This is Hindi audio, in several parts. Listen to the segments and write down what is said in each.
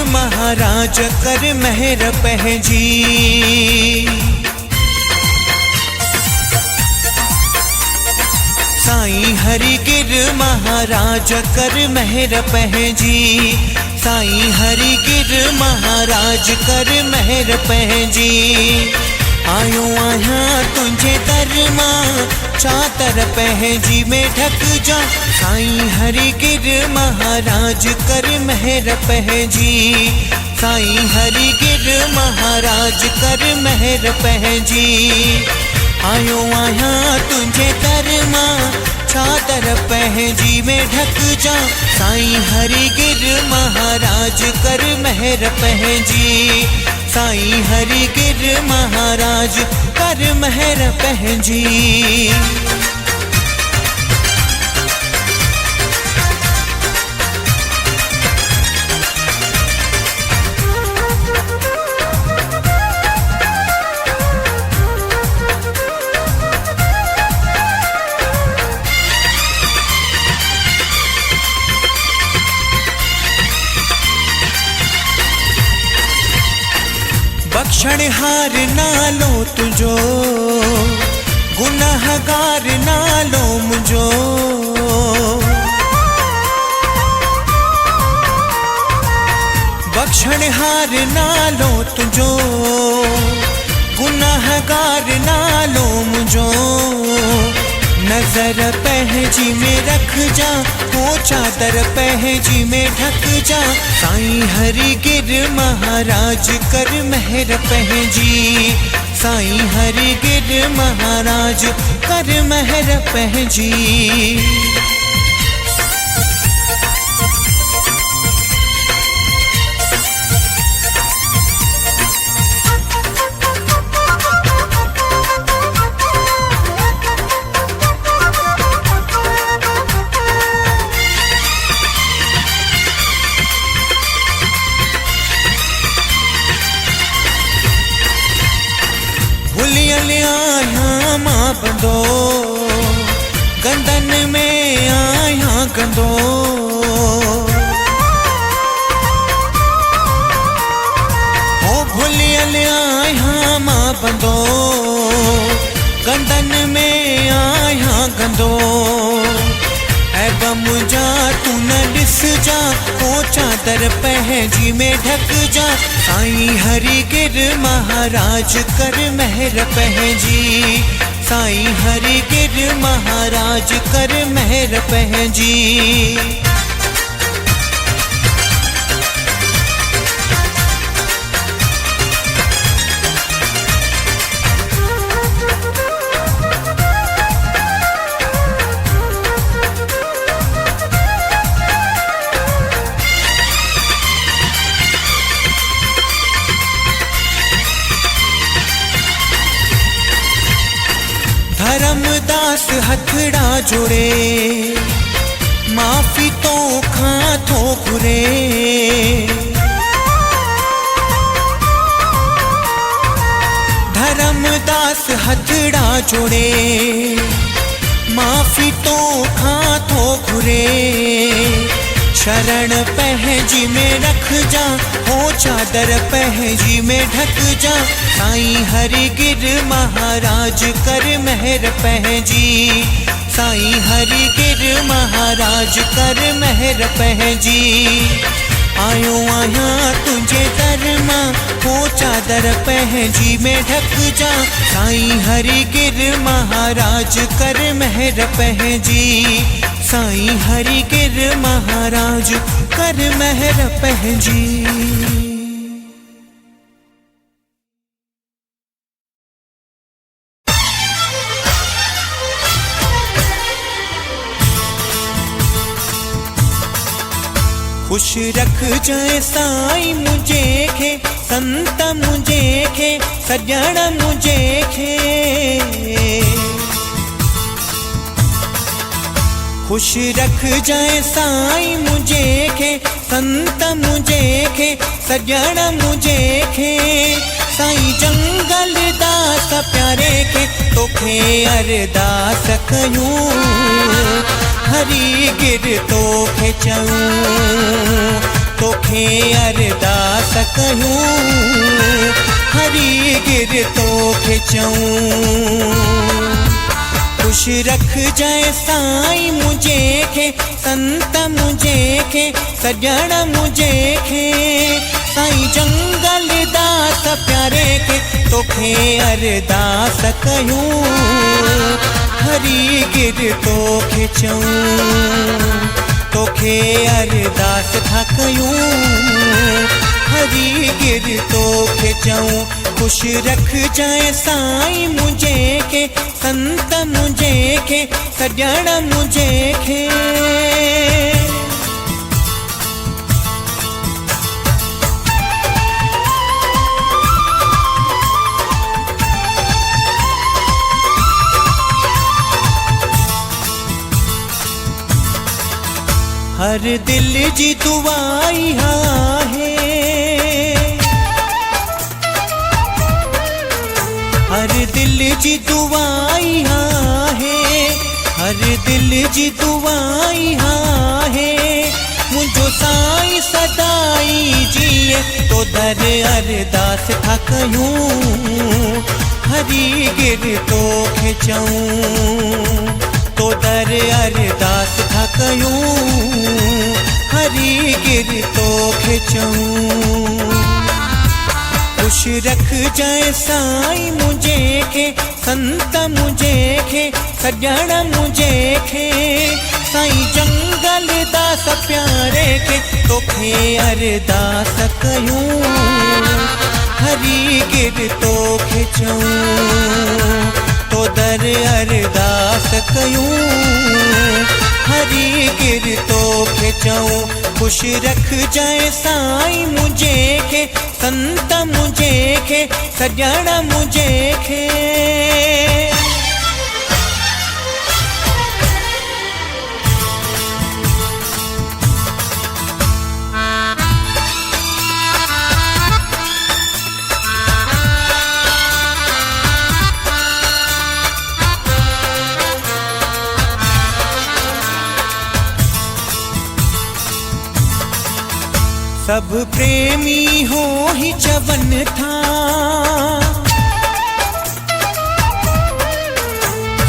महाराज कर मेहर पंहिंजी। साईं हरिगिर महाराज कर मेहर पंहिंजी। साईं हरिगिर महाराज कर मेहर पंहिंजी। आयो आहियां तुंहिंजे दर मां चादर पंहिंजी में ढक जा। साईं हरिगिर महाराज कर मेहर पंहिंजी। साईं हरिगिर महाराज कर मेहर पंहिंजी। आयो आहियां तुंहिंजे दर मां चादर पंहिंजी में ढक जा। साईं हरिगिर महाराज कर मेहर पंहिंजी। साईं हरिगिर महाराज कर मेहर पंहिंजी। बख्शणहार नालो तुझो, गुनाहगार नालो मुझो। बख्शणहार नालो तुझो, गुनाहगार नालो मुझो। नजर पंहिंजी में रख जा, वो चादर पंहिंजी में ढक जा। साईं हरिगिर महाराज कर मेहर पंहिंजी। साईं हरिगिर महाराज कर मेहर पंहिंजी। आया मां बंदो, गंदन में आया गंदो। ओ भुलियल आया मां बंदो, गंदन में आया गंदो। ऐब मुझा तू न ॾिस जा, ओ चादर पंहिंजी में ढक जा। साईं हरिगिर महाराज कर मेहर पंहिंजी। साईं हरिगिर महाराज कर मेहर पंहिंजी। धर्मदास हथड़ा जोड़े, माफी तो खां थो घुरे। धर्मदास हथड़ा जोड़े, माफी तो खां थो घुरे। शरण पंहिंजी में रख जा, हो चादर पंहिंजी में ढक जा। साईं हरिगिर महाराज कर मेहर पंहिंजी। साईं हरिगिर महाराज कर मेहर पंहिंजी। आयो आहियां तुंहिंजे दर मां, हो चादर पंहिंजी में ढक जा। साईं हरिगिर महाराज कर मेहर पंहिंजी। साईं हरिगिर महाराज कर मेहर पंहिंजी। खुश रख जाए साईं मुझे खे, संत मुझे खे, सजण मुझे खे। खुश रख जाए साईं मुझे खे, संत मुझे खे, सजण मुझे खे। साईं जंगल दास प्यारे खे, तोखे अरदास कयूं। हरिगिर तोखे चऊं, तोखे अरदास कयूं हरी गिर तोखे चऊं खुश रख जाए साईं मुझे खे संत मुझे खे सजण मुझे खे साईं जंगल दास प्यारे के तोखे अरदास कयूं हरी गिर तोखे चऊं तोखे अरदास था कयूं हरी गिर तोखे चऊं खुश रख जाए साईं मुझे के संत मुझे के सजण मुझे के हर दिल जी दुआई है हर दिल जी दुआई है हर दिल जी दुआई है मुझो साईं सदाई जिए तो दर अरदास था कयूं हरी गिर तोखे चऊं तो दर अरदास था कयूं हरी गिर तोखे चऊं खुश रख जाए साईं मुझे के संत मुझे खे सजण मुझे खे साईं जंगल दास प्यारे के तोखे अरदास कयूं हरी गिर तोखे चऊं तो दर अरदास कयूं हरी गिर तोखे चऊं खुश रख जाए साईं मुझे के संत मुझे के सजण मुझे के सब प्रेमी हो ही चवन था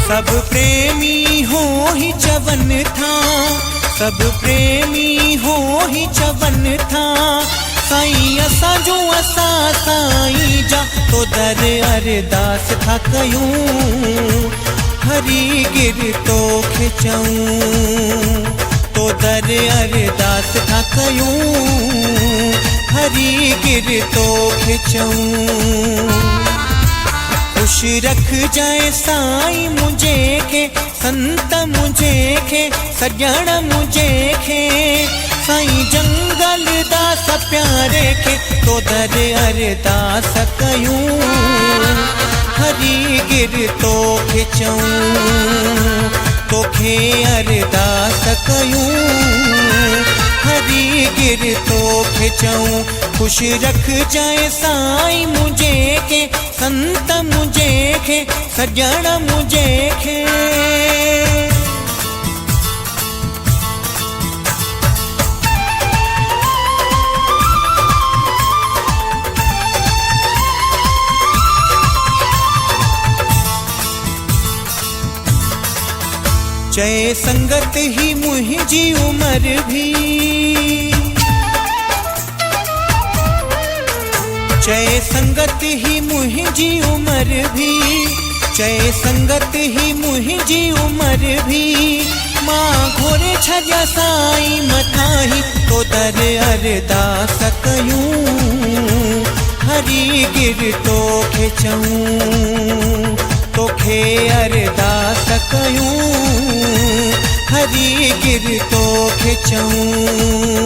सब प्रेमी हो ही चवन था सब प्रेमी हो ही चवन था साईं असा जो असा साईं जा तो दर अरदास था कयूं हरी गिर तोखे चऊं तो दर अरदास था कयूं हरी गिर तोखे चऊं खुश रख जाए साईं मुझे के संत मुझे के सजण मुझे के साईं जंगल दास प्यारे के तो दर अरदास कयूं हरी गिर तोखे चऊं तोखे अरदास कयूं हरी गिर तोखे चऊं खुश रख जाए साईं मुझे के संत मुझे के सजण मुझे के जय संगत ही मुझी उमर भी जय संगत ही मुझी उमर भी जय संगत ही मुझी उमर भी माँ घोरे छजा साईं मथाही तो दर अरदास कयूं हरी गिर तोखे चऊं तोखे अरदास कयूं हरी गिर तोखे चऊं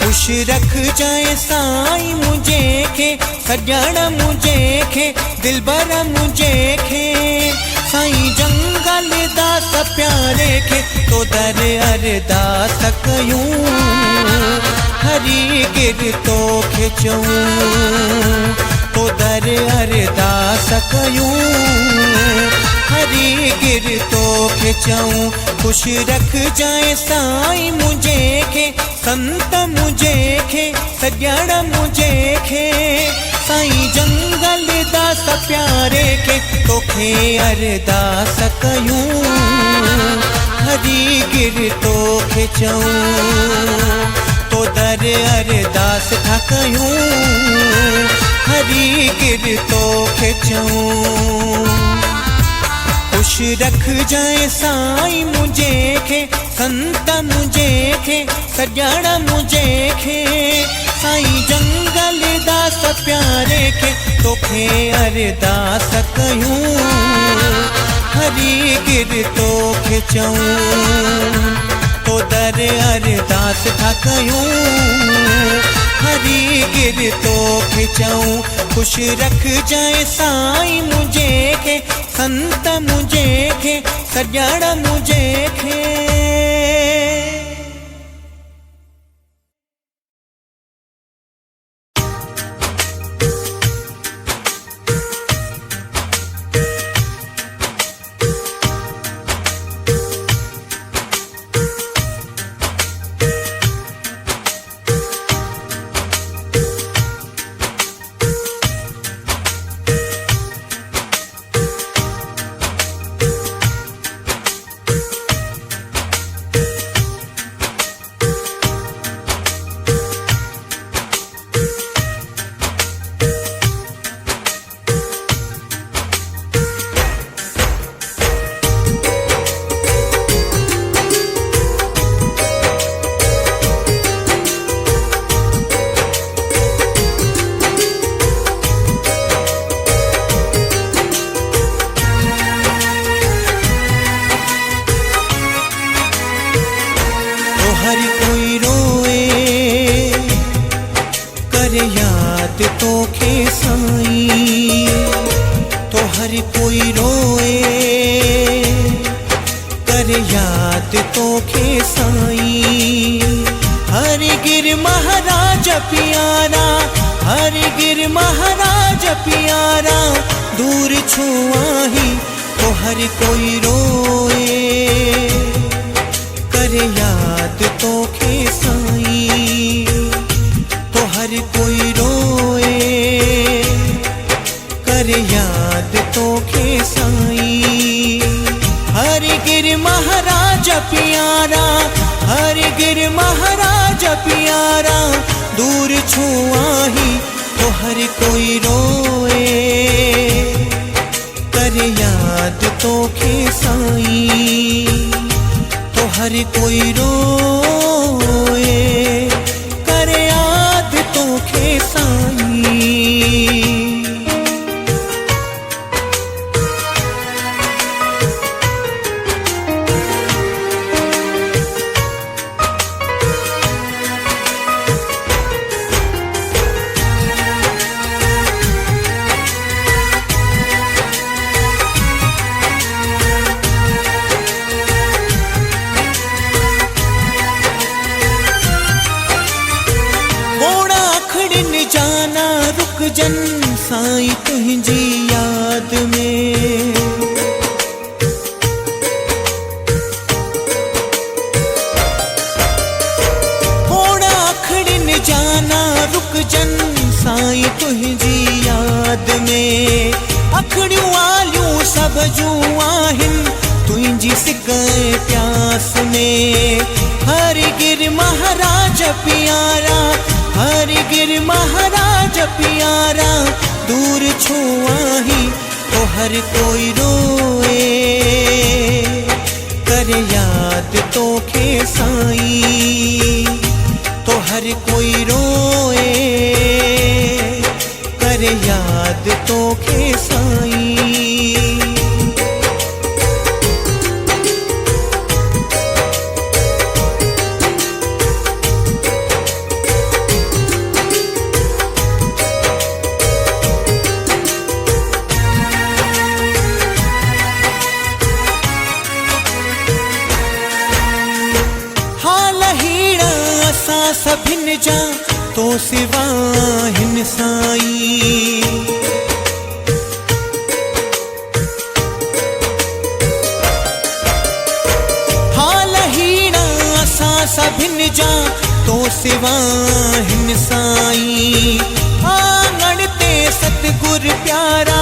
खुश रख जाए साईं मुझे के सजण मुझे के दिलबर मुझे के साईं जंगल दास दास प्यारे खे तो दर अरदास कयूं हरी गिर तो खिचूं तो दर अरदास कयूं हरी गिर तो खिचूं खुश रख जाए साईं मुझे खे संत मुझे खे सॼण मुझे खे साईं जंगल दास प्यारे खे तोखे अरदास कयूं हरी गिर तो खिचूं तो दर अरदास था कयूं हरी गिर तो खिचूं खुश रख जाए साईं मुझे खे संत मुझे खे सॼण मुझे खे साईं जंगल दास प्यारे खे तोखे अरदास कयूं हरी गिर तो खिचूं तो दर अरदास था कयूं हरी गिर तो खिचूं खुश रख जाए साईं मुझे खे संत मुझे खे सॼण मुझे खे सभिन जा तो सिवा हिन साईं। हाल हीना असां सभिन जा तो सिवा हिन साईं। आंगण ते सतगुर प्यारा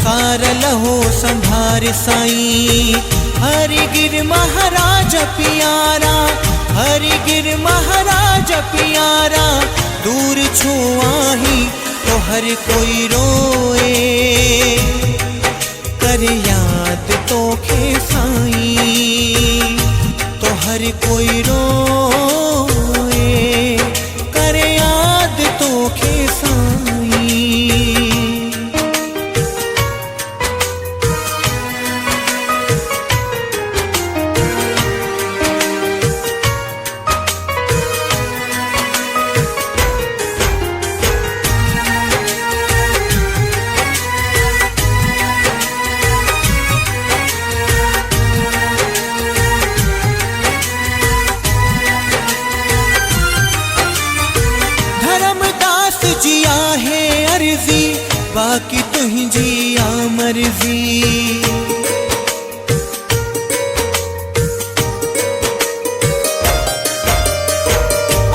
सार लहो संभार साईं। हरिगिर महाराज प्यारा, हरिगिर महाराज प्यारा, दूर छो आही तो हर कोई रोए, कर याद तोखे साईं। तो हर कोई रोए, कर याद तोखे साईं। जिया है अर्जी बाकी तुझी आ मर्जी।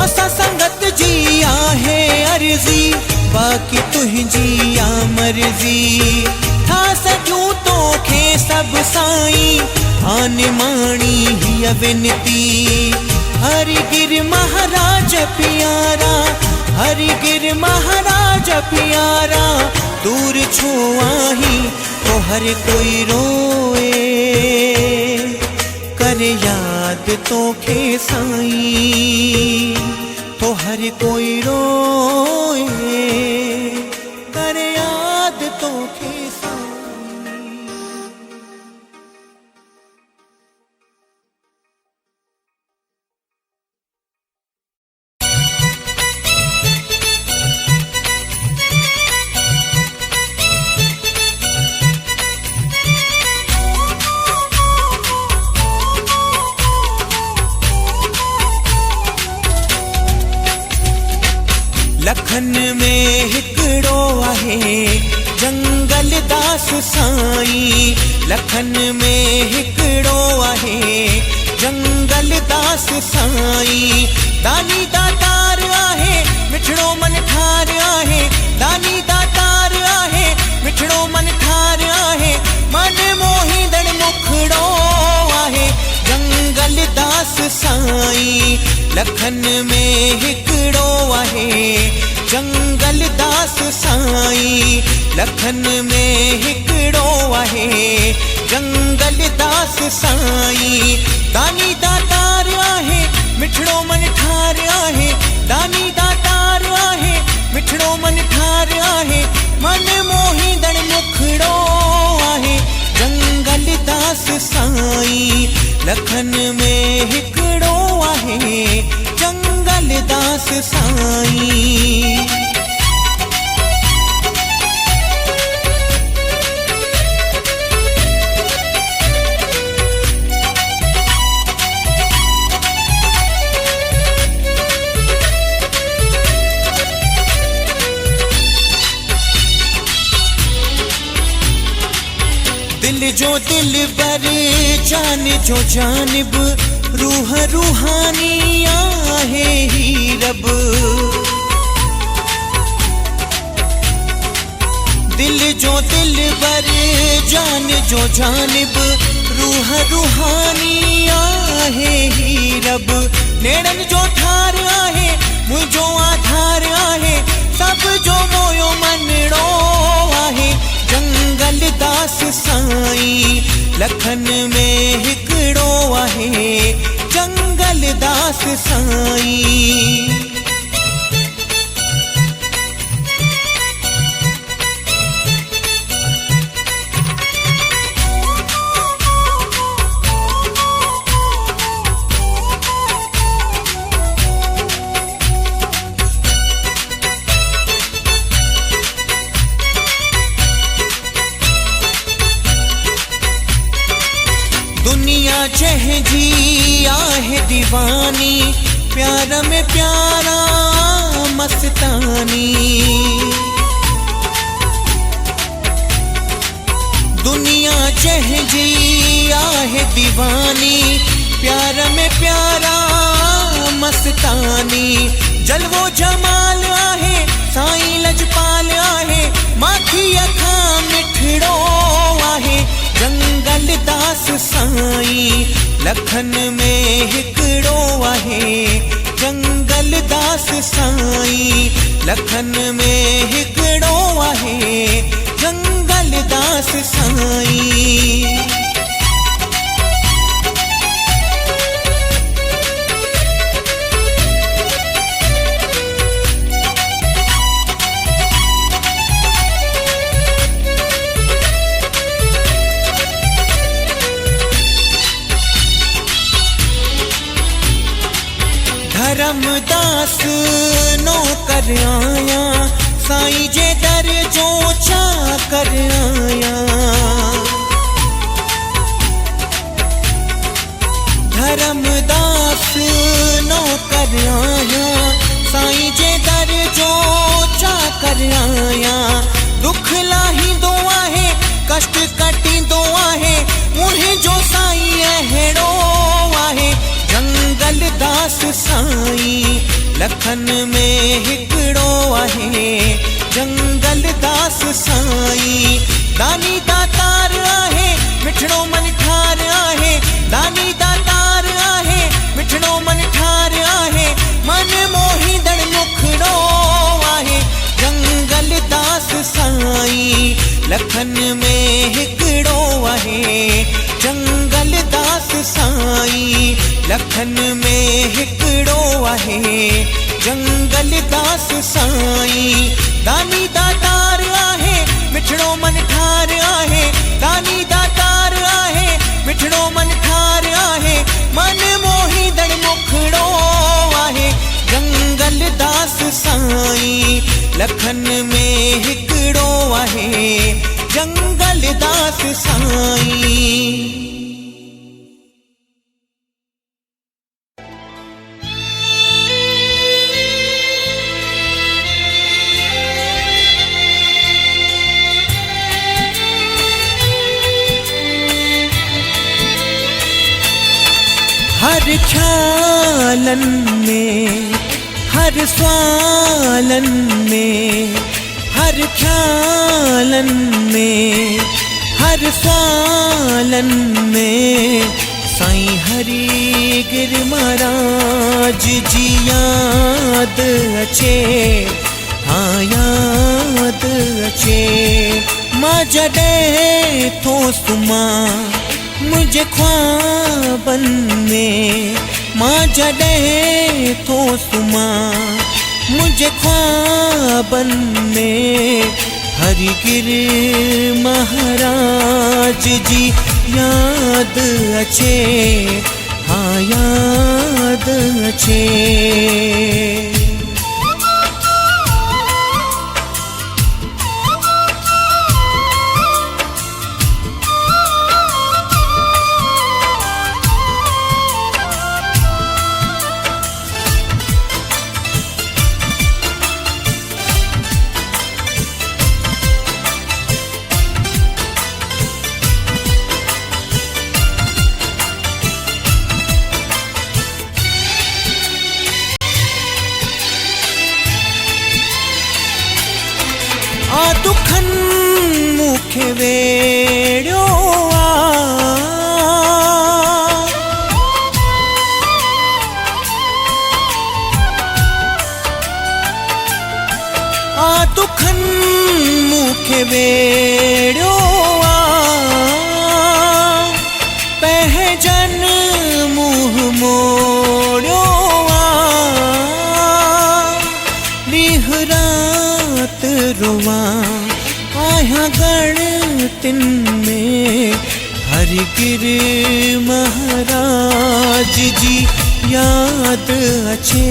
असा संगत जिया है अर्जी बाकी तुझी आ मर्जी। था सजूं तोखे सब साईं आन माणी ही विनती। हरिगिर महाराज प्यारा, हरिगिर महाराज प्यारा, दूर छो आही तो हर कोई रोए, कर याद तोखे साईं। तो हर कोई रोए, कर याद तोखे साईं। लखन में हिकड़ो आहे जंगल दास साईं। लखन में हिकड़ो आहे जंगल दास साईं। दानी दातार आहे मिठड़ो मन ठार आहे। दानी दातार आहे मिठड़ो मन ठार आहे। मन मोहींदड़ मुखड़ो आहे जंगल दास साईं। लखन में हिकड़ो आहे जंगल दास साईं। लखन में हिकड़ो आहे जंगल दास साईं। दानी दातार आहे मिठड़ो मन ठार आहे। दानी दातार आहे मिठड़ो मन ठार आहे। मन मोहींदड़ मुखड़ो आहे जंगल दास साईं। लखन में हिकड़ो आहे जंगल दास साईं। दिल जो दिल बर, जान जो जानिब, रूह रूहानी आहे ही रब। दिल जो दिल बर, जान जो जानिब, रूह रूहानी आहे ही रब। नेड़न जो ठार आहे मुझो आधार आहे। सब जो मोयो मनड़ो आहे जंगल दास साईं। लखन में हिकड़ो आहे जंगल दास साईं। दुनिया जंहिंजी आहे दीवानी, प्यार में प्यारा मस्तानी। दुनिया जहजी आहे दीवानी, प्यार में प्यारा मस्तानी। जलवो जमाल आहे साईं लजपाल आहे, माखी अखा मिठड़ो आहे। जंगल दास साईं लखन में हिकड़ो आहे। जंगल दास साईं लखन में हिकड़ो आहे। जंगल दास साईं। धर्मदास नौकर आया, साईं जे दर जो चा कर आया। धर्मदास नौकर आया, साईं जे दर जो चा कर आया। दुख लाहींदो आहे, कष्ट कटींदो आहे, मुंहिंजो साईं अहिड़ो आहे। जंगल दास साईं लखन में हिकड़ो आहे। जंगल दास साईं दानी दातार आहे, मिठड़ो मन ठार आहे। दानी दातार आहे, मिठड़ो मन ठार आहे, मन मोहींदड़ मुखड़ो आहे। जंगल दास साईं लखन में हिकड़ो आहे। जंगल दास साईं लखन में हिकड़ो आहे। जंगल दास साईं दानी दातार आहे, मिठड़ो मन ठार आहे। दानी दातार आहे, मिठड़ो मन ठार आहे, मन मोहींदड़ मुखड़ो आहे। जंगल दास साईं लखन में हिकड़ो आहे। जंगल दास साईं। हर ख्यालन में, हर स्वालन में, हर ख्यालन में, हर स्वालन में साईं हरि गिर महाराज जी याद अचे। हाँ याद अचे। मां जॾहिं थो सुम्हां मुझे ख्वाबन में, मां जॾहिं थो सुम्हां मुझे ख्वाबन में। हरि गिर महाराज जी याद अचे। हाँ याद अचे। आ दुखन मुखे वेड़ो आ दुखन मुखे वेड़ो पहजन मुँह मोड़ो रात रोवा आया गणतिन में। हरि गिर महाराज जी याद अचे।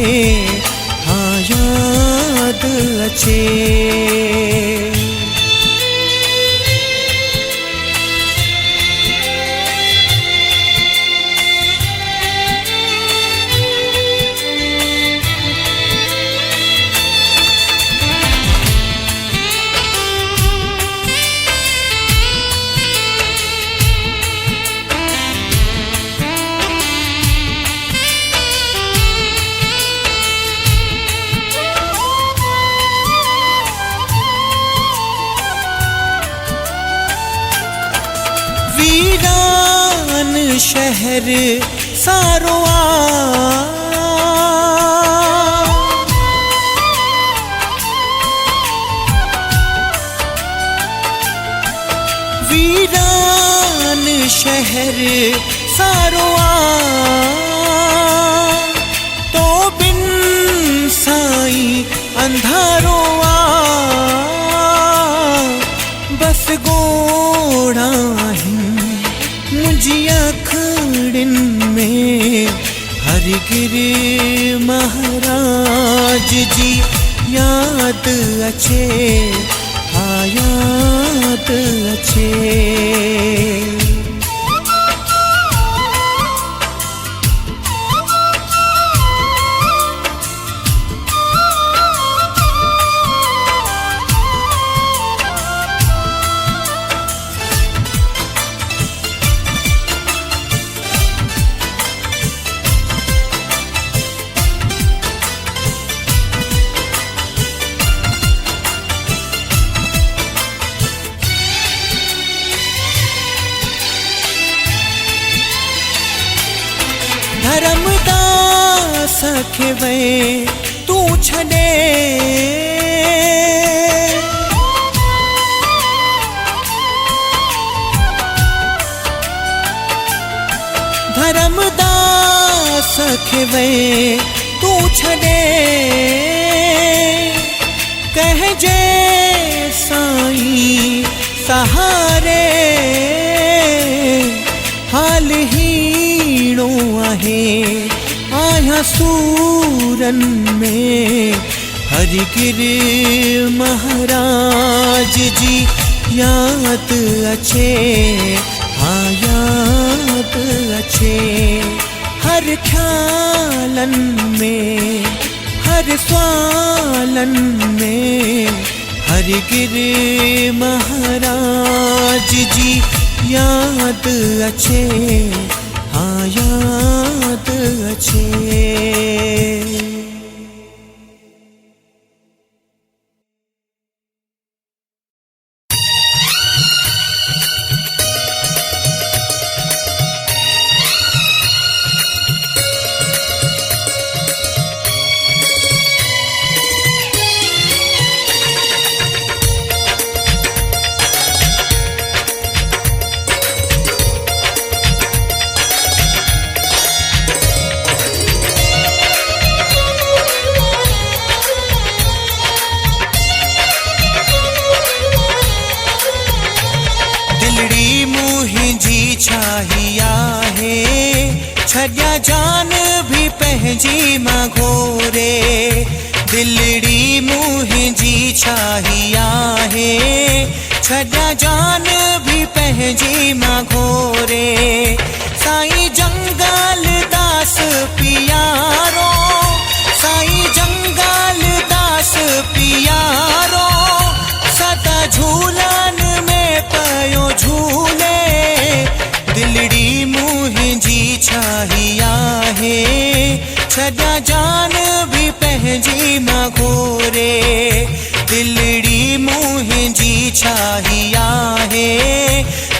हाँ याद अचे। शहर सारो वीरान शहर सारो तो बिन साईं अंधारो बस गोड़ा मुझी अखड़िन में हरगिरी महाराज जी याद अचे याद अचे। धर्मदास खे वे तू छॾे धर्मदास खे वे तू छॾे कहजे साईं सहारे हाल हीणो आहे आया सूरन में हरगिरी महाराज जी याद अचे हाँ याद अचे। हर ख्यालन में हर स्वालन में हरगिरी महाराज जी याद अचे हाँ याद अचे। छड्या जान भी पंहिंजी मां घोरे दिलड़ी मुंहिंजी छाही आहे छड्या जान भी पंहिंजी मां घोरे साईं जंगल दास पियारो साईं जंगल दास पियारो सदा झूलन में पयो झूले दिलड़ी मुंहिंजी छाही आहे छड्या जान भी पंहिंजी मां घोरे दिलड़ी मुंहिंजी छाही आहे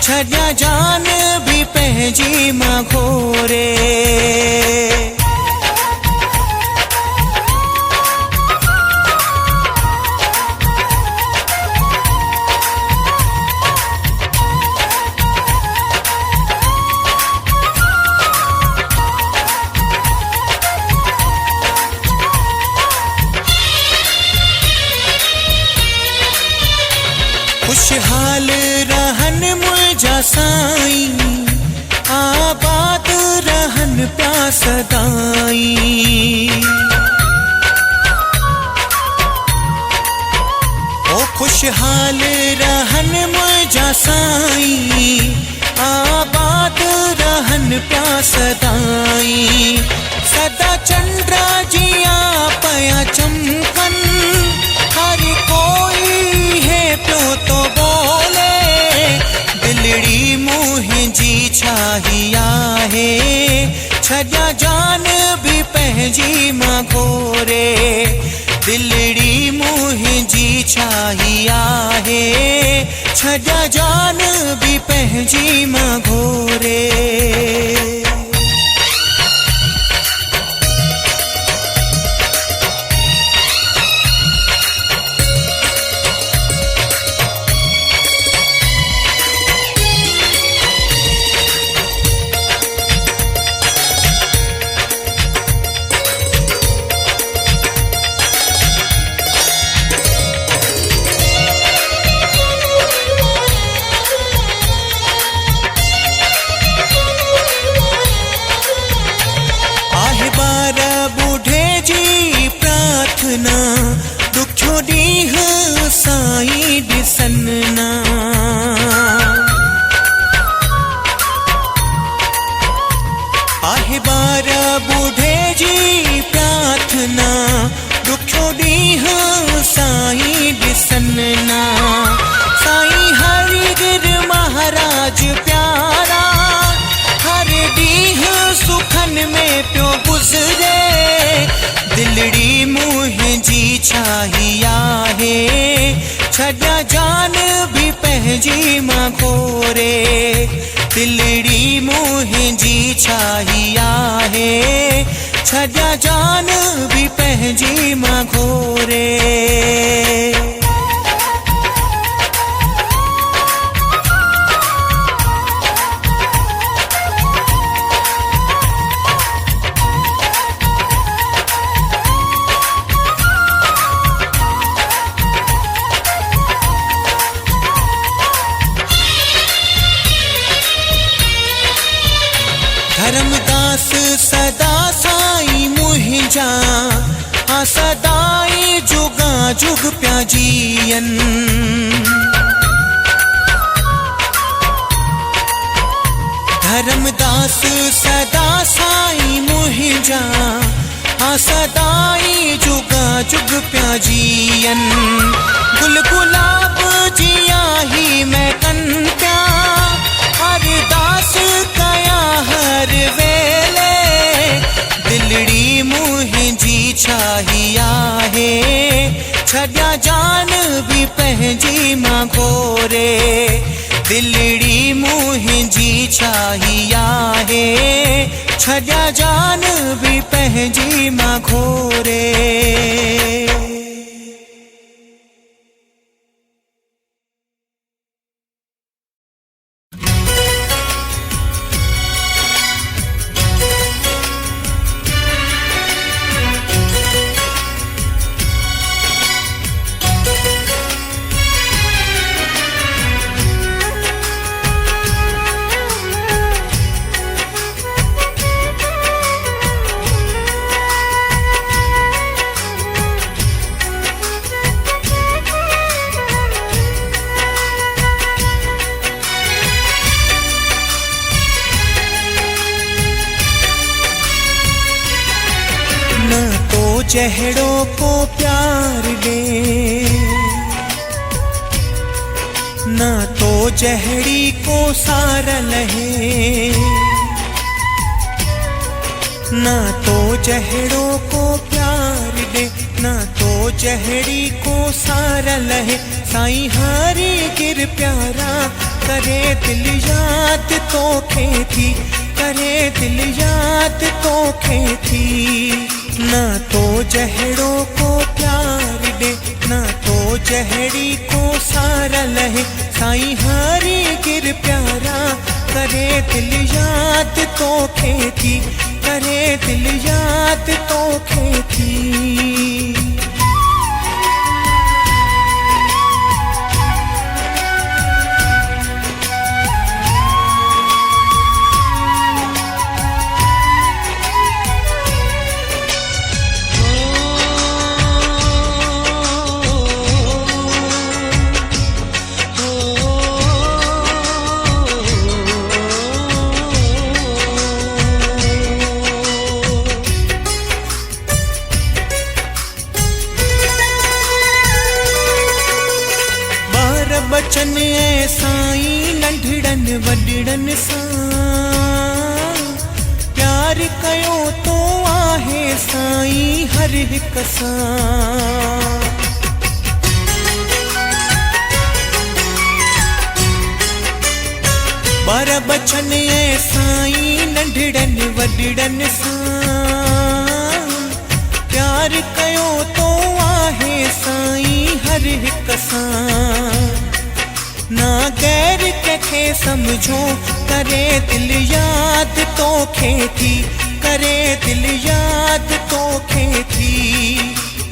छड्या जान भी पंहिंजी मां घोरे। खुशहाल रहन मुझा साईं आबाद रहन प्या सदाईं ओ खुशहाल रहन मुझा साईं आबाद रहन प्या सदाईं सदा चंद्रा जिया पया चमकन हर कोई है प्यो तो बोले दिलड़ी मुंहिंजी छाही आहे छड्या जान भी पंहिंजी मां घोरे दिलड़ी मुंहिंजी छाही आहे, छॾा जान भी पंहिंजी मां घोरे। दुखो ॾींह साईं ॾिसन ना, आहे ॿार ॿुढे जी प्रार्थना, दुखो ॾींह साईं ॾिसन ना। साईं हरिगिर महाराज प्यारा, हर ॾींह सुखन में पियो गुज़रे। दिलड़ी मुंहिंजी छाही आहे, छॾा जान भी पंहिंजी मां घोरे। दिलड़ी मुंहिंजी छाही आहे, छॾा जान भी पंहिंजी मां घोरे। धर्मदास सदा साईं मुंहिंजा, सदाई जुगा जुग पिया जीअन। धर्मदास सदा साईं मुंहिंजा, सदाई जुगा जुग पिया जीअन। गुल गुलाब जिया ही महकन पिया, अरदास कया हर वेले। दिलड़ी मुंहिंजी छाही आहे, छॾा जान भी पंहिंजी मां घोरे। दिलड़ी मुंहिंजी छाही आहे, छॾा जान भी पंहिंजी मां घोरे। जहड़ो को प्यार दे, ना तो जहड़ी को सारा लहे। ना तो जहड़ो को प्यार दे, ना तो जहड़ी को सारा लहे। साईं हरी गिर प्यारा, करे दिल याद तो खेती, करे दिल याद तो खेती। ना तो जहड़ो को प्यार दे, ना तो जहड़ी को सारा लहे। साईं हरी गिर प्यारा, करे दिल याद तो खेती, करे दिल याद तो खेती। बचन ऐ साईं नंढड़न वडड़न सां प्यार कयो तो आहे साईं हर हिक सां। प्यार बचन ऐ साईं नंढड़न वॾड़न सां प्यार कयो तो आहे साईं हर हिक सां ना गैर कंहिंखे समझो करे दिल याद तोखे थी करे दिल याद तोखे थी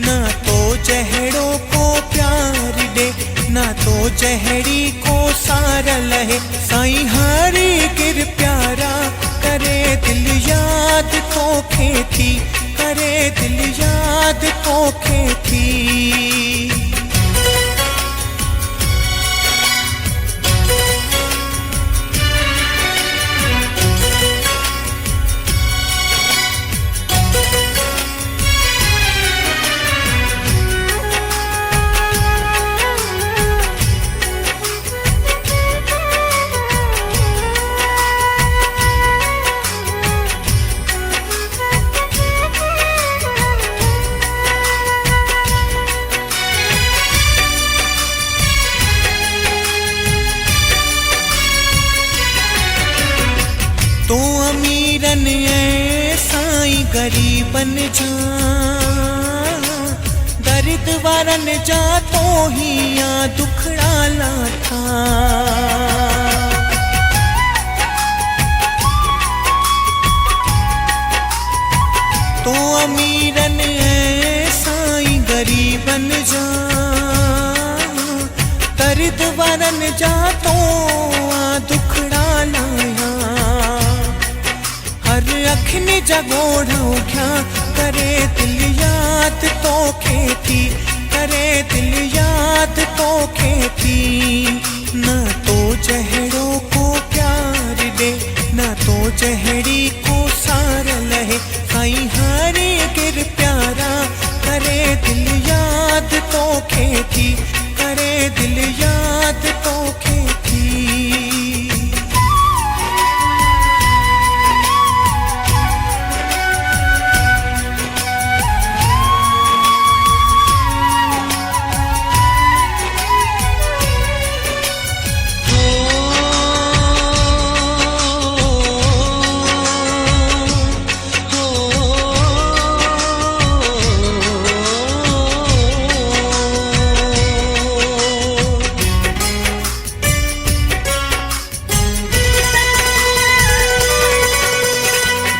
ना तो जहिड़ो को प्यार ॾे ना तो जहिड़ी को सार लहे साईं हरी गिर प्यारा करे दिल याद तोखे थी करे दिल याद तोखे थी। तो अमीरन ऐ साईं गरीबन जा दर्द वारन जा तो ही या दुखड़ा लाथा तो अमीरन ऐ साईं गरीबन जा दर्द वारन जा तो दुखड़ा लाया हर अखिन जगोड़ा उठा करे दिल याद तोखे थी करे दिल याद तोखे थी ना तो जहिड़ो को प्यार ॾे ना तो जहिड़ी को सार लहे साईं हरी गिर प्यारा करे दिल याद तोखे थी करे दिल याद तोखे थी।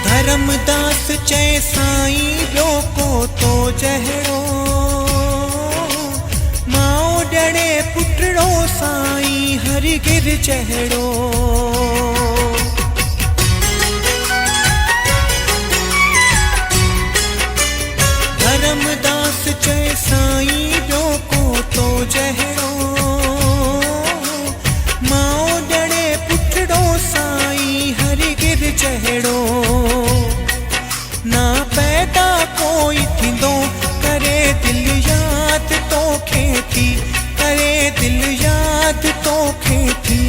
धर्मदास चए साईं ॿियो को तो जहिड़ो माओ ॾड़े पुटड़ो साईं हरि गिर जहिड़ो धर्मदास चए साईं ॿियो को तो जहिड़ो माओ ॾड़े पुटड़ो साईं हरि गिर जहिड़ो ना पैदा कोई थींदो करे दिल याद तोखे थी करे दिल याद तोखे थी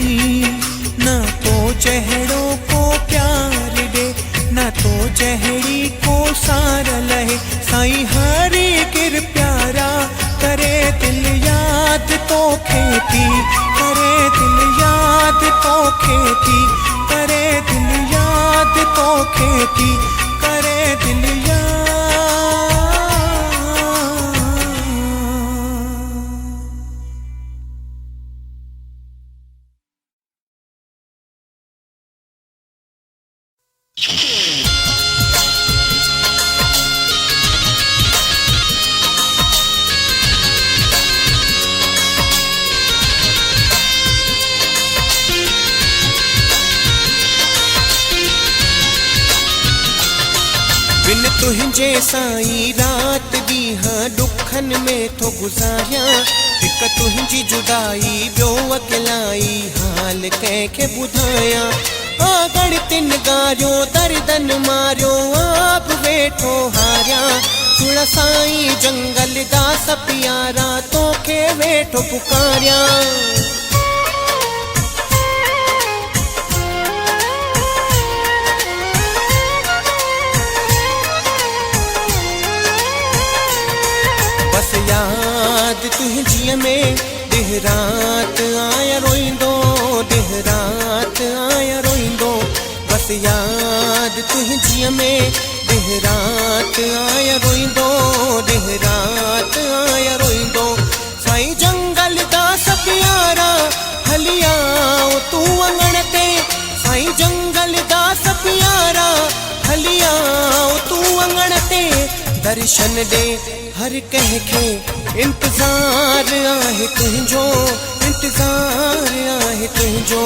ना तो जहिड़ो को प्यार ॾे ना तो जहिड़ी को सार लहे साईं हरी गिर प्यारा करे दिल याद तोखे थी करे दिल याद तोखे थी करे दिल याद तोखे थी करे दिल याद। बिन तुंहिंजे साईं रात ॾींहं ॾुखन में थो गुज़ारियां हिक तुंहिंजी जुदाई ॿियो अकेलाई हाल कंहिंखे ॿुधायां आगणितिन ॻारियो दर्दन मारियो आप वेठो हारियां सुण साईं जंगल दास प्यारा तोखे वेठो पुकारियां बस याद तुंहिंजीअ में ॾींहुं रात आया रोईंदो ॾींहुं ॾींहुं राति आया रोईंदो, बसि यादि तुंहिंजीअ में ॾींहुं राति आया रोईंदो, ॾींहुं राति आया रोईंदो। साईं जंगल दास प्यारा हली आओ तूं अङण ते, साईं जंगल दास प्यारा हली आओ तूं अङण ते, दर्शन ॾे हर कंहिंखे इंतज़ार आहे तुंहिंजो, इंतज़ार आहे तुंहिंजो।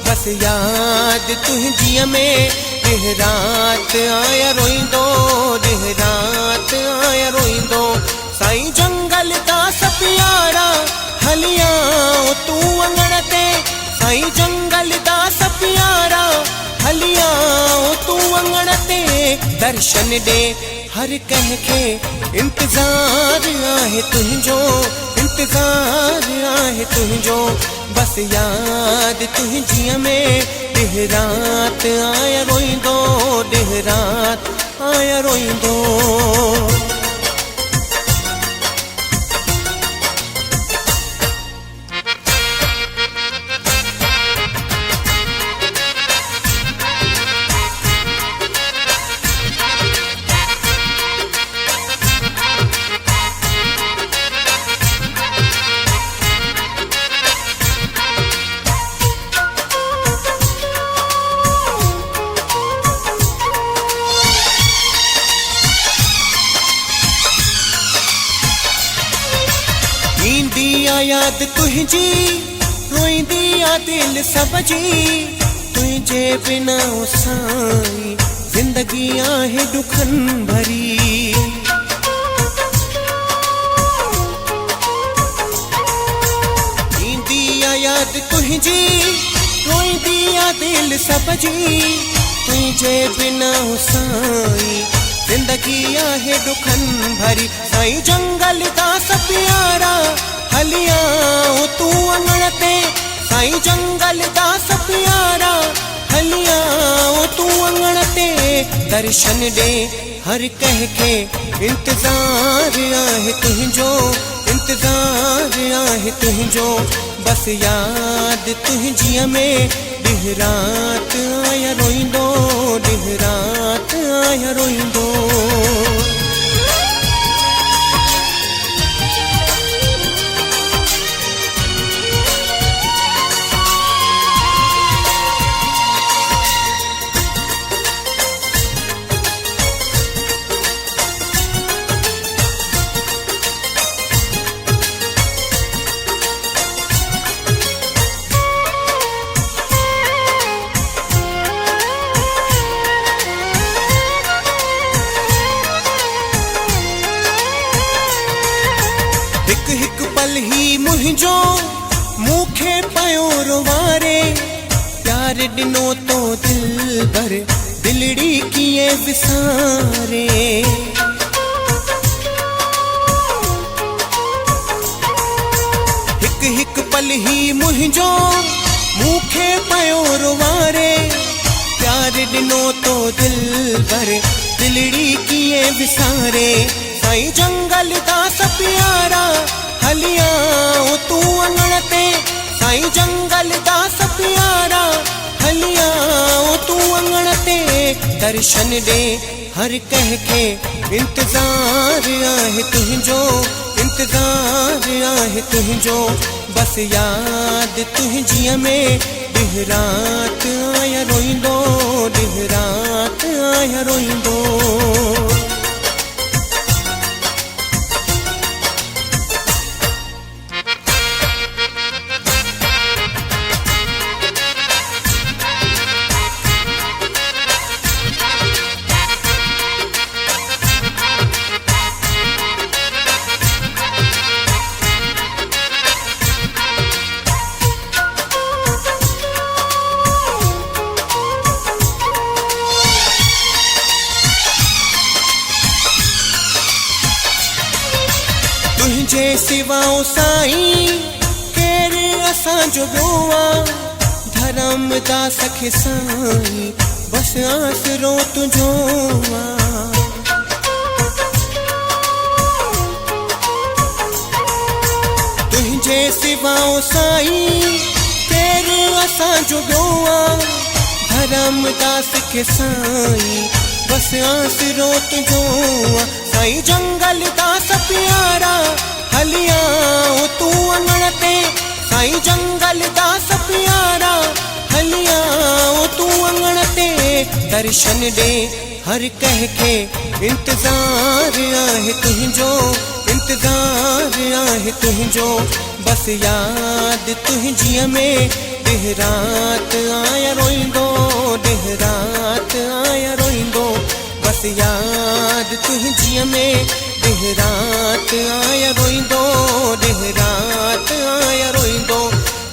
बसि यादि तुंहिंजीअ में ॾींहुं राति आया रोईंदो, ॾींहुं राति आया रोईंदो। साईं जंगल दास प्यारा हली आओ तूं अङण ते, साईं जंगल दास प्यारा हली आओ तूं अङण ते, दर्शन ॾे हर कंहिंखे इंतज़ार आहे तुंहिंजो, इंतज़ार आहे तुंहिंजो। बसि यादि तुंहिंजीअ में ॾींहुं राति आया रोईंदो, ॾींहुं राति आया रोईंदो। ईंदी आ यादि तुंहिंजी, रोईंदी आ दिलि सभ जी, तुंहिंजे बिना ओ साईं ज़िंदगी आहे ॾुखनि भरी। ईंदी आ यादि तुंहिंजी, रोईंदी आ दिलि सभ जी, तुंहिंजे बिना ओ साईं ज़िंदगी आहे ॾुखनि भरी। साईं जंगल दास प्यारा हली आओ तूं अङण ते, साईं जंगल दास प्यारा हली आओ तूं अङण ते, दर्शन ॾे हर कंहिंखे इंतज़ार आहे तुंहिंजो, इंतज़ार आहे तुंहिंजो। बसि यादि तुंहिंजीअ में ॾींहुं राति आया रोईंदो, ॾींहुं राति आया रोईंदो। हिकु हिकु पल ही मुंहिंजो मूंखे पियो रोवारे, प्यार ॾिनो तो दिल भर दिलड़ी कीअं विसारे। हिकु हिकु पल ही मुंहिंजो मूंखे पियो रोवारे, प्यार ॾिनो तो दिल भर दिलड़ी कीअं विसारे। साईं जंगल दास प्यारा हली आओ तूं अङण ते, साईं जंगल दास प्यारा हली आओ तूं अङण ते, दर्शन ॾे हर कंहिंखे इंतज़ार आहे तुंहिंजो, इंतज़ार आहे तुंहिंजो। बसि यादि तुंहिंजीअ में ॾींहुं राति आया रोईंदो, ॾींहुं राति आया रोईंदो। तुंहिंजे सिवाओ साईं केरु असांजो ॿियो आ, धर्मदास खे साईं बसि आसरो तुंहिंजो आ। तुंहिंजे सिवाओ साईं फेर असांजो ॿियो आहे धर्मदास खे साईं बस आसरो तुंहिंजो आहे साईं जंगल दास प्यारा हलिया तूं अङण ते साईं जंगल दास प्यारा हलिया तूं अङण ते दर्शन ॾे हर कंहिंखे इंतज़ार आहे तुंहिंजो इंतज़ार आहे तुंहिंजो बस यादि तुंहिंजीअ में ॾींहुं राति आया रोईंदो ॾींहुं राति आया रोईंदो बस यादि तुंहिंजीअ में ॾींहुं राति आया रोईंदो ॾींहुं राति आया रोईंदो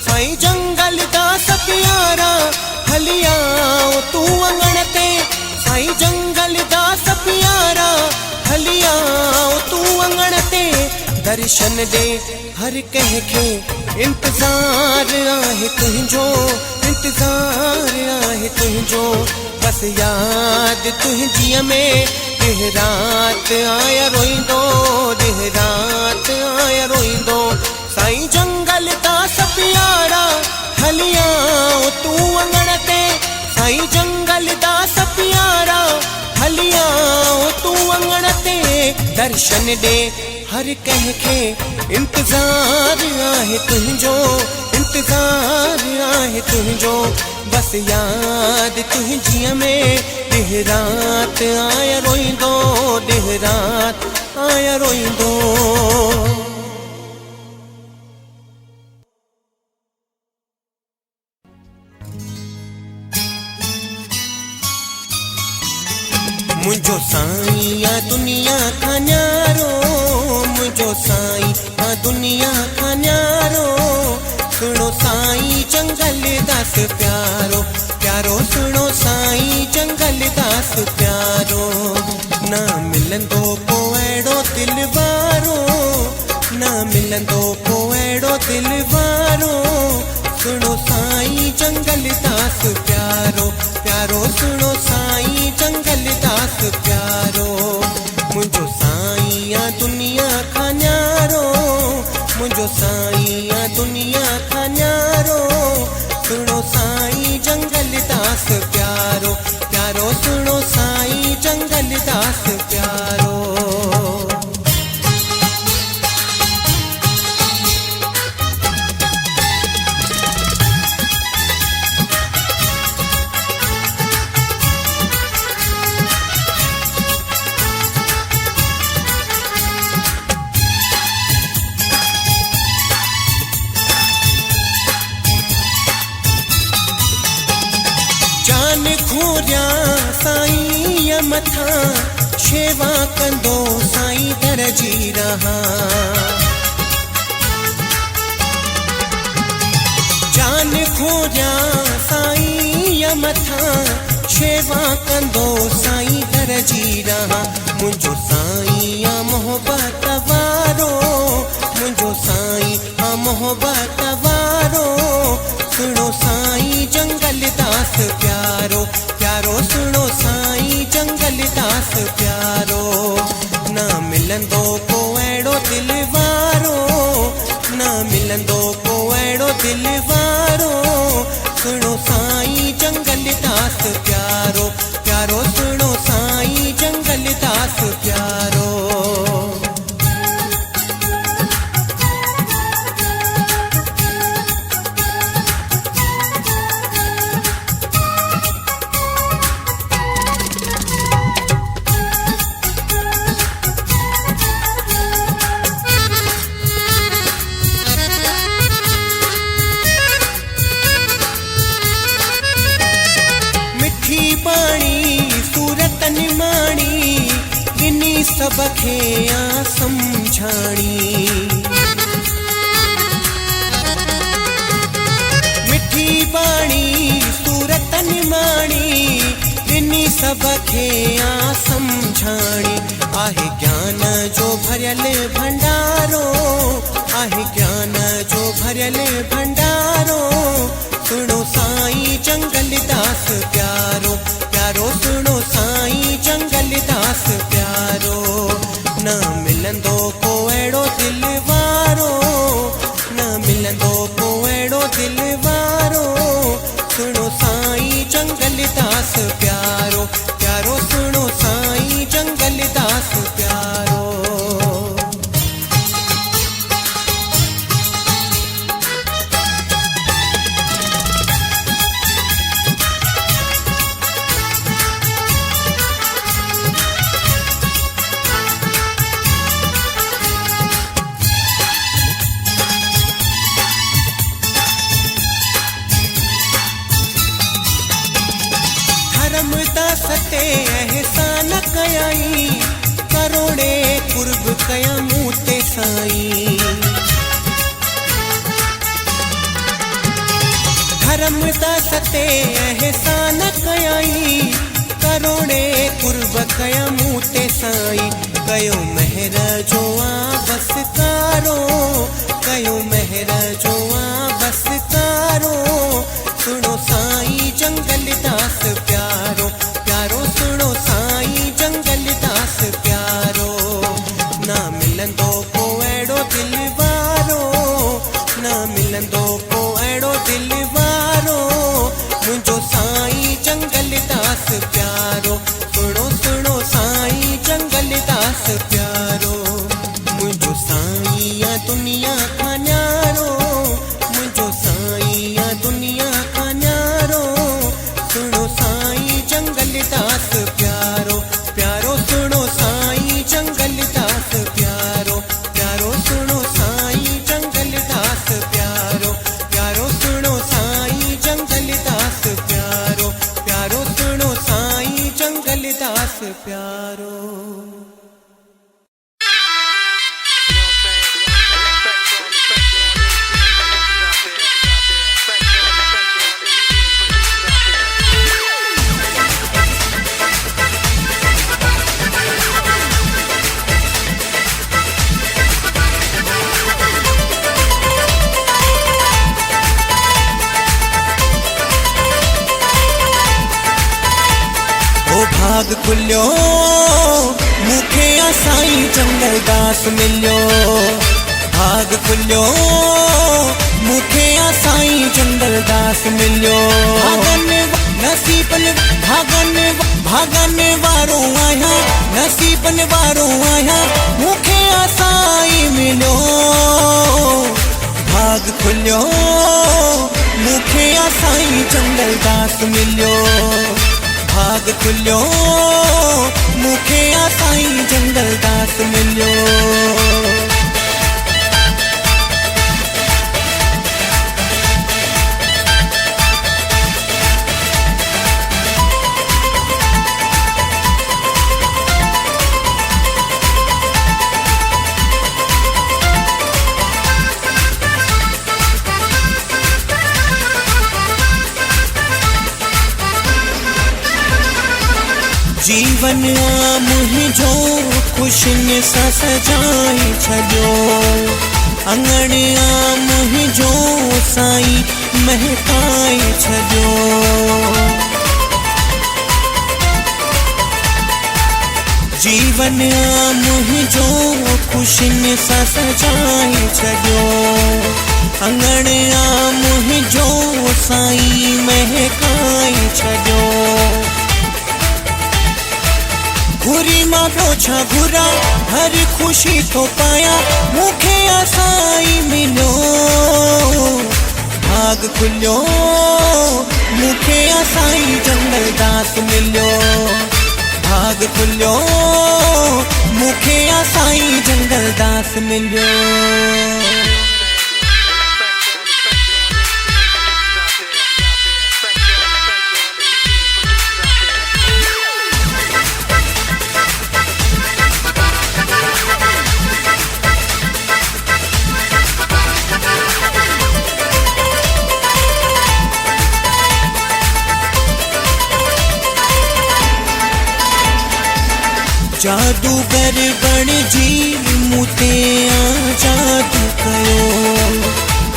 साईं जंगल दास प्यारा हलिया तूं अङण ते साईं जंगल दास प्यारा हलिया तूं अङण ते दर्शन ॾे हर कंहिंखे इंतज़ार आहे तुंहिंजो इंतज़ार आहे तुंहिंजो बस यादि तुंहिंजीअ में ॾींहुं राति आया रोईंदो ॾींहुं राति आया रोईंदो साईं जंगल दास प्यारा हलिया तूं अङण ते साईं जंगल दास प्यारा हलिया तूं अङण ते दर्शन ॾे हर कंहिंखे इंतज़ार आहे तुंहिंजो इंतज़ार आहे तुंहिंजो बस यादि तुंहिंजीअ में ॾींहुं राति आया रोईंदो ॾींहुं राति आया रोईंदो मुंहिंजो साईं आ दुनिया खां न्यारो मुंहिंजो साईं आ दुनिया खां न्यारो सुनो साईं जंगल दास प्यारो प्यारो सुनो साईं जंगल दास प्यारो ना मिलंदो को अहिड़ो दिल वारो ना मिलंदो को अहिड़ो दिल वारो सुनो साईं जंगल दास प्यारो प्यारो सुनो साईं जंगल दास प्यारो मुंहिंजो साईं आ दुनिया खां न्यारो मुंहिंजो साईं आ दुनिया खां न्यारो सुनो साईं जंगल दास प्यारो प्यारो सुनो साईं जंगल दास प्यारो साईं मथा शेवा कंदो साईं दरजी रहा जान खोरिया साईं मथा शेवा कंदो साईं दरजी रहा मुंहिंजो साईं आ मोहब्बत वारो मुंहिंजो साईं आ मोहब्बत वारो सुनो साईं जंगल दास प्यारो प्यारो सुनो साईं जंगल दास प्यारो ना मिलंदो को अहिड़ो दिल वारो ना मिलंदो को अहिड़ो दिल वारो सुनो साईं जंगल दास प्यारो प्यारो सुनो साईं जंगल दास प्यारो सबखे आ समझाणी मिठी बाणी सूरत निमाणी ॾिनी सबखे आ समझाणी आहे ज्ञान जो भरियल भंडारो आहे ज्ञान जो भरियल भंडारो सुनो साईं जंगल दास प्यारो प्यारो सुनो साईं जंगल दास प्यारो न मिलंदो को अहिड़ो दिल वारो न मिलंदो को अहिड़ो दिल वारो धर्मदास ते एहसान कयाई करोड़े कुर्ब कया मूं ते साईं धर्मदास ते एहसान कयाई करोड़े कुर्ब कया मूं ते साईं कयो महर जो बस कारो कयो महर जो बस कारो सुनो साईं जंगल दास प्यारो प्यारो सुनो साईं जंगल दास प्यारो ना मिलंदो को अहिड़ो दिल वारो ना मिलंदो को अहिड़ो दिल वारो मुंहिंजो साईं जंगल दास प्यारो सुनो सुनो साईं जंगल दास प्यारो मुंहिंजो साईं या दुनिया खां न्यारो मुंहिंजो साईं या दुनिया खां न्यारो सुनो साईं जंगल दास प्यारो प्यारो सुनो साईं जंगल दास प्यारो प्यारो सुनो साईं जंगल दास प्यारो प्यारो सुनो साईं जंगल दास प्यारो प्यारो सुनो साईं जंगल दास प्यारो भाग खुलियो मूंखे साईं जंगल दास मिलियो भाग खुलियो मूंखे साईं जंगल दास मिलियो भागन नसीबन भागन भागन वारो आहियां नसीबन वारो आहियां मूंखे साईं मिलियो भाग खुलियो मूंखे साईं जंगल दास मिलियो भाग खुलियो मूंखे साईं जंगल दास मिलियो जीवन मुंहिंजो ख़ुशियुनि सां सजाए छॾियो अंगण मुंहिंजो साईं महकाए छॾियो जीवन मुंहिंजो ख़ुशियुनि सां सजाए छॾियो अंगण मुंहिंजो साईं महकाए छॾियो घुरी मां ॿियो छा घुरा हर ख़ुशी थो पाया मूंखे साईं मिलियो भाग खुलियो मूंखे साईं जंगल दास मिलियो भाग खुलियो मूंखे साईं जंगल दास मिलियो जादूगर बणिजी मूं ते जादू कयो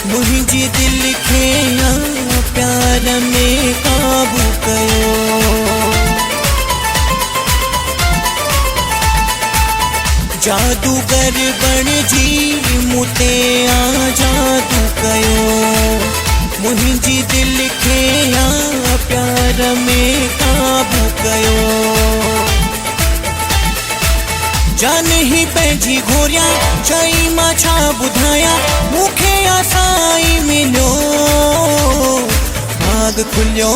मुंहिंजी दिलि खे प्यार में काबू कयो जादूगर बणिजी मूं ते जादू कयो मुंहिंजी दिलि खे प्यार में काबू कयो जान ही पंहिंजी घोरिया चई मां छा ॿुधायां मूंखे साईं मिलियो भाग खुलियो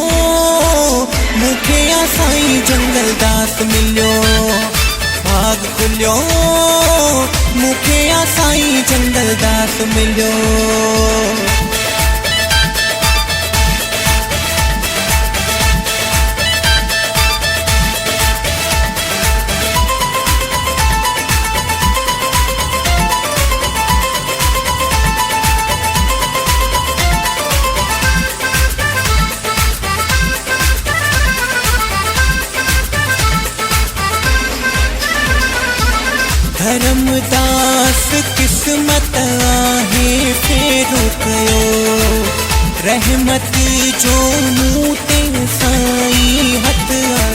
मूंखे साईं जंगल दास मिलियो भाग खुलियो मूंखे साईं जंगल दास मिलियो फेरू कयो रहमत जो मूं ते साईं हथ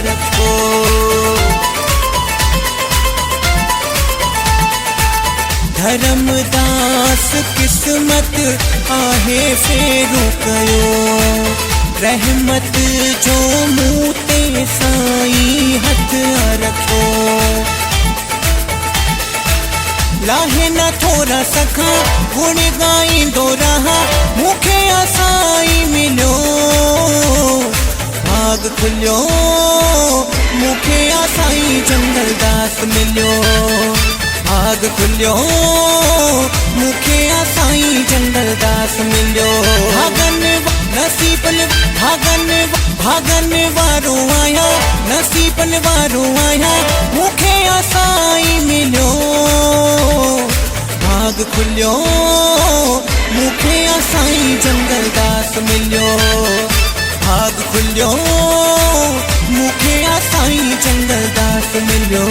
रखो धर्मदास किस्मत आहे फेरू कयो रहमत जो मूं ते साईं हथ रखो लाहे न थोरा सखा गुण गाईंदो रहा मूंखे साईं मिलियो भाग खुलियो मूंखे साईं जंगलदास मिलियो भाग खुलियो मूंखे साईं जंगलदास मिलियो भागन वारो आया नसीबन वारो आया मूंखे साईं मिलियो भाग खुलियो मूंखे साईं जंगलदास मिलियो भाग खुलियो मूंखे साईं जंगलदास मिलियो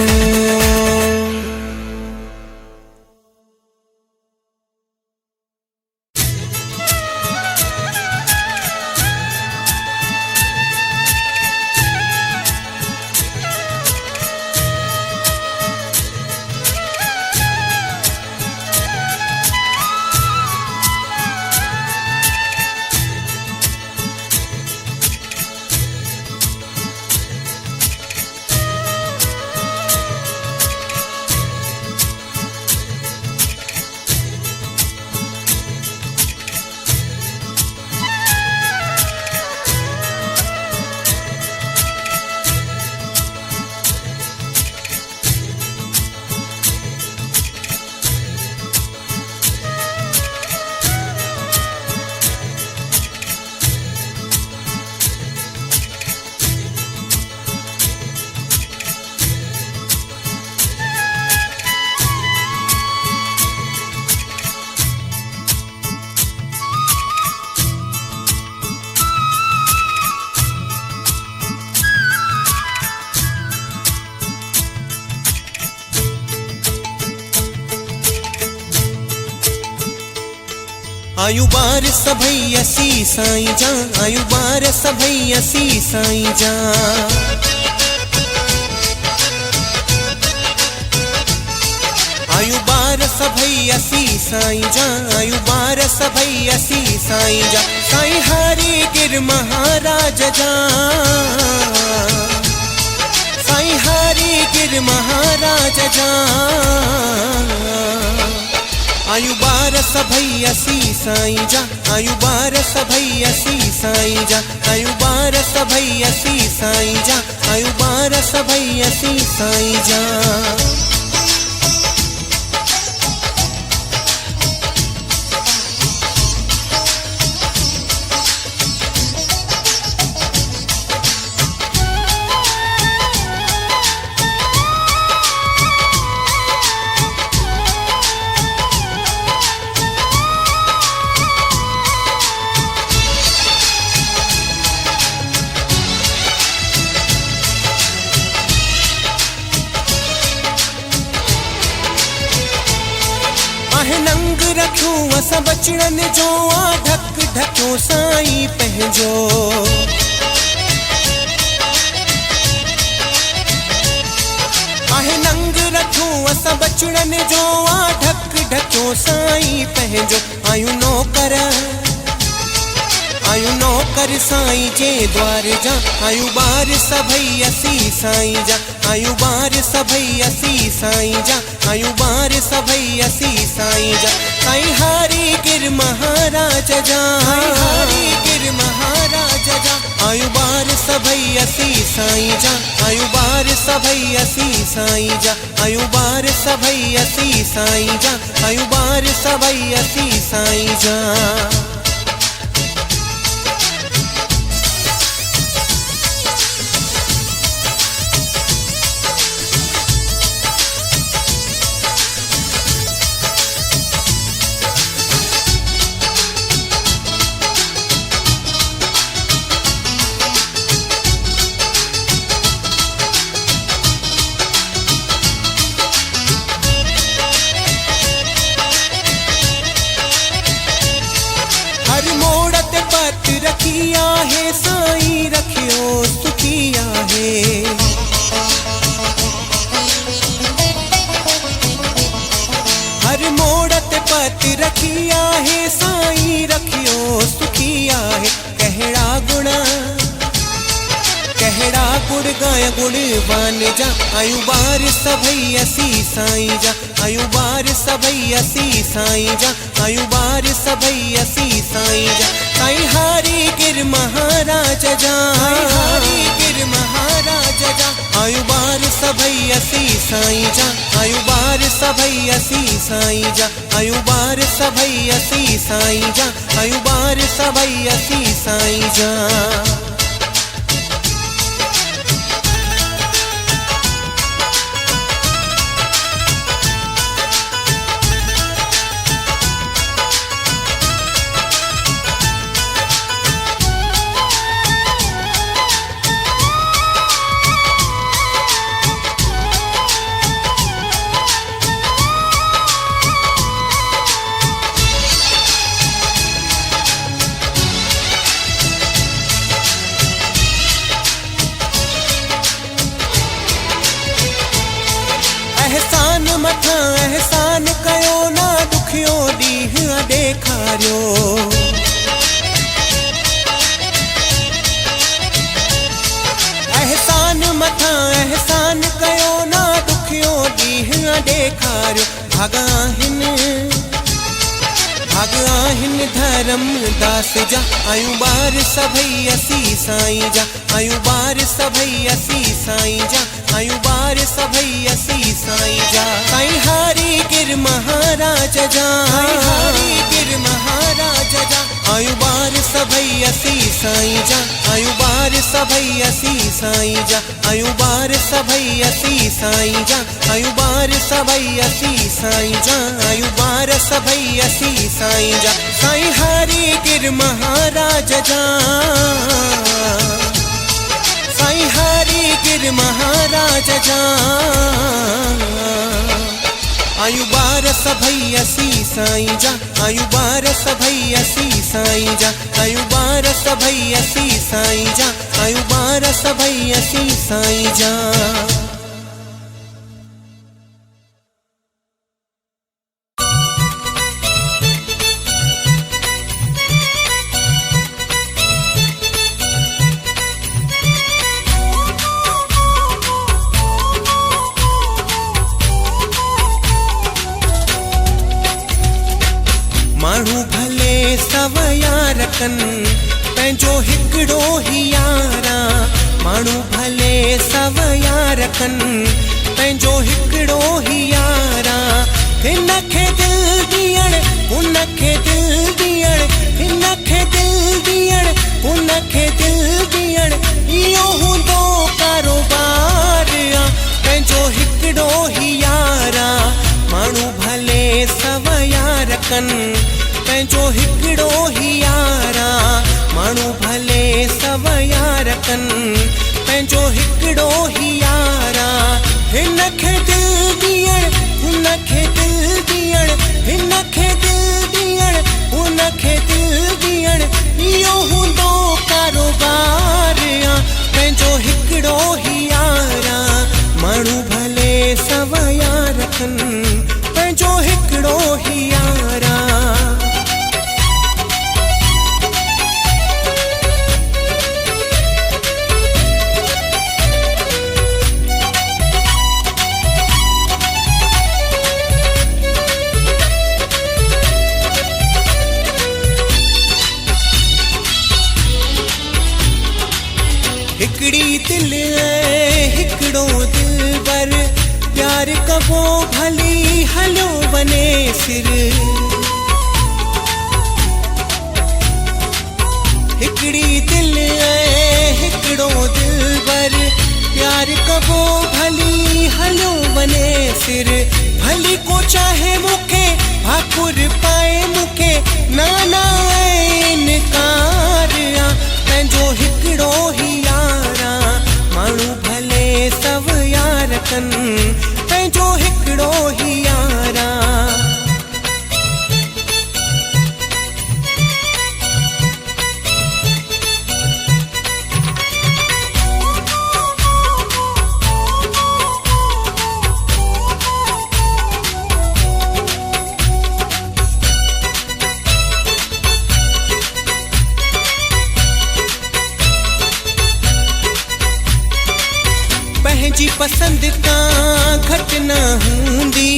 आयु बार सभई असी साईं जा आयु बार सभई असी साईं जा आयु बार सभई असी साईं जा आयु बार सभई असी साईं जा साईं हरि गिर महाराज जा साईं हरि गिर महाराज जा आयु बार सभई असी साईं जा आयु बार सभई असी साईं जा आयु बार सभई असी साईं जा आयु बार सभई असी साईं जा नंग रखो अस बचड़न जो आ ढक ढको साईं पंहिंजो आहे नंग रखो अस बचड़न जो आ ढक ढको साईं पंहिंजो आयु नौकर साईं जे द्वार जा आयु बार सभई असी साईं जा आयु बार सभई असी साईं जा आयु बार सभई असी साईं जा साईं हरि गिर महाराज जा हरि गिर महाराज जा आयु बार सभई असी साईं जा आयु बार सभई असी साईं जा आयु बार सभई असी साईं जा आयु बार सभई असी साईं जा रखी आहे साईं रखियो सुखी आहे। हर मोड़ ते पत रखी आहे साईं रखियो सुखी आहे। कहिड़ा गुण गाया गुणवान जा आयूं बार सभई असी साईं जा। आयूं बार सभई असी साईं जा। आयूं बार सभई असी साईं जा। साईं हारी गिर महाराज जा। हारी गिर महाराज जा। आयूं बार सभई असी साईं जा। आयूं बार सभई असी साईं जा। आयूं बार सभई असी साईं जा। आयूं बार सभई असी साईं जा। एहसान मथा एहसान कयो ना दुखियो ॾींहुं ॾेखारियो। एहसान मथा एहसान कयो ना दुखियो ॾींहुं ॾेखारियो। भाग आहिनि धर्म दास जा। आयूं बार सभई असी साईं जा। आयूं बार सभई असी साईं जा। आयूं बार सभई असी साईं जा। साईं हारी गिर महाराज जा। हारी गिर महाराज जा। आयूं बार सभई असी साईं जा। आयूं बार सभई असी साईं जा। आयूं बार सभई असी साईं जा। आयूं बार सभई असी साईं जा। आयूं बार सभई असी साईं जा। साईं हारी गिर महाराज जा। साईं हारी गिर महाराज जा। आयूं बार सभई असी साईं जा। आयूं बार सभई असी साईं जा। आयूं बार सभई असी साईं जा। आयूं बार सभई असी साईं जा। माण्हू भले सवया रखन पंहिंजो हिकिड़ो ही यारा। माण्हू भले सवया रखन पंहिंजो हिकिड़ो ही यारा। हिन खे दिल ॾियण हुन खे दिल ॾियण। हिन खे दिल ॾियण हुन खे दिल ॾियण। इहो हूंदो कारोबार आ पंहिंजो हिकिड़ो ही यारा। माण्हू भले सवया रखन पंहिंजो हिकिड़ो ही यारा। माण्हू भले सवया रखन पंहिंजो हिकिड़ो ही यारा। हिन खे दिल ॾियण हुन खे दिल ॾियण। हिन खे दिल ॾियण हुन खे दिल ॾियण। इहो हूंदो कारोबार आ पंहिंजो हिकिड़ो ही यारा। माण्हू भले सवया रखन पंहिंजो हिकिड़ो ही यारा। हिकिड़ी दिल हिकिड़ो दिलबर प्यार कबो भली हलो वने सिर। हिकिड़ी दिल हिकिड़ो दिलबर प्यार कबो भली हलो वने सिर। भली को चाहे मूंखे भाकुर पाए मूंखे नाना इनकार आ पंहिंजो हिकिड़ो ही यारा। माण्हू भले सवया रखन पंहिंजो हिकिड़ो ही यारा। पंहिंजी पसंद खां घटि न हूंदी,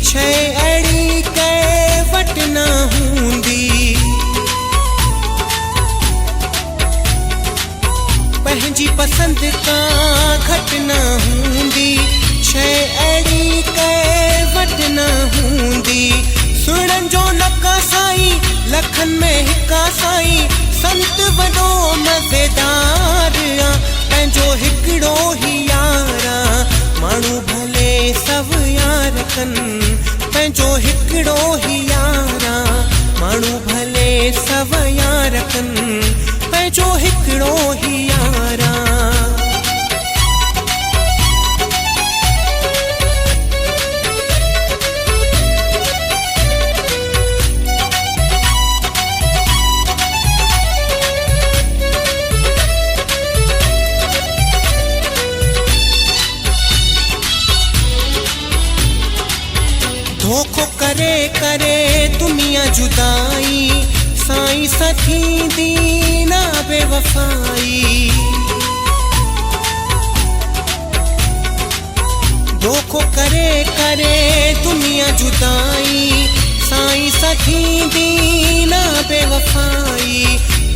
शइ अहिड़ी कंहिं वटि न हूंदी। पंहिंजी पसंद खां घटि न हूंदी, शइ अहिड़ी कंहिं वटि न हूंदी। सुणनि जो लका साईं, लखनि में हिका साईं, संत वॾो मज़ेदार आ, पंहिंजो हिकिड़ो ही यार आ। माण्हू भले सभ यार कनि, पंहिंजो हिकिड़ो ही यार आ। माण्हू भले सभ यार कनि, पंहिंजो हिकिड़ो ही यार आ। धोखो करे करे दुनिया जुदाई, साईं सां थींदी ना बेवफ़ाई। धोखो करे करे दुनिया जुदाई, साईं सां थींदी ना बेवफ़ाई।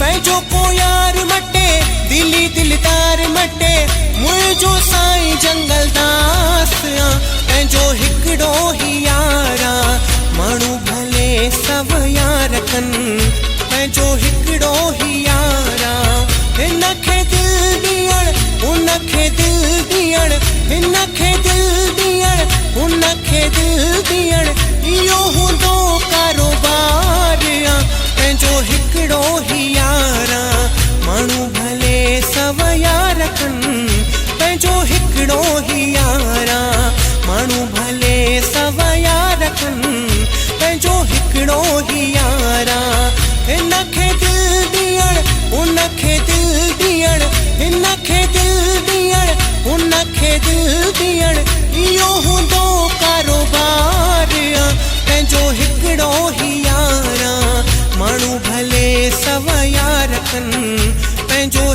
पंहिंजो को यार मटे, दिली दिलदार मटे, मुंहिंजो साईं जंगलदास आ, पंहिंजो हिकिड़ो ही यार आ। माण्हू भले सभ यार कनि, पंहिंजो हिकिड़ो ही यार आ। हिन खे दिल ॾियण, उन खे दिल ॾियण, हिन खे दिल ॾियण, उन खे दिल ॾियण, इहो हूंदो कारोबार आ, पंहिंजो हिकिड़ो ही यार आ। माण्हू भले सभ यार कनि, पंहिंजो हिकिड़ो ही यार आ। माण्हू भले सभ यार कनि, पंहिंजो हिकिड़ो ही यार आ। हिन खे दिल ॾियण, उन खे दिल ॾियण, हिन खे दिल ॾियण, उन खे दिल ॾियण, इहो हूंदो कारोबार आ, पंहिंजो हिकिड़ो ही यार आ। माण्हू भले सभ यार कनि, पंहिंजो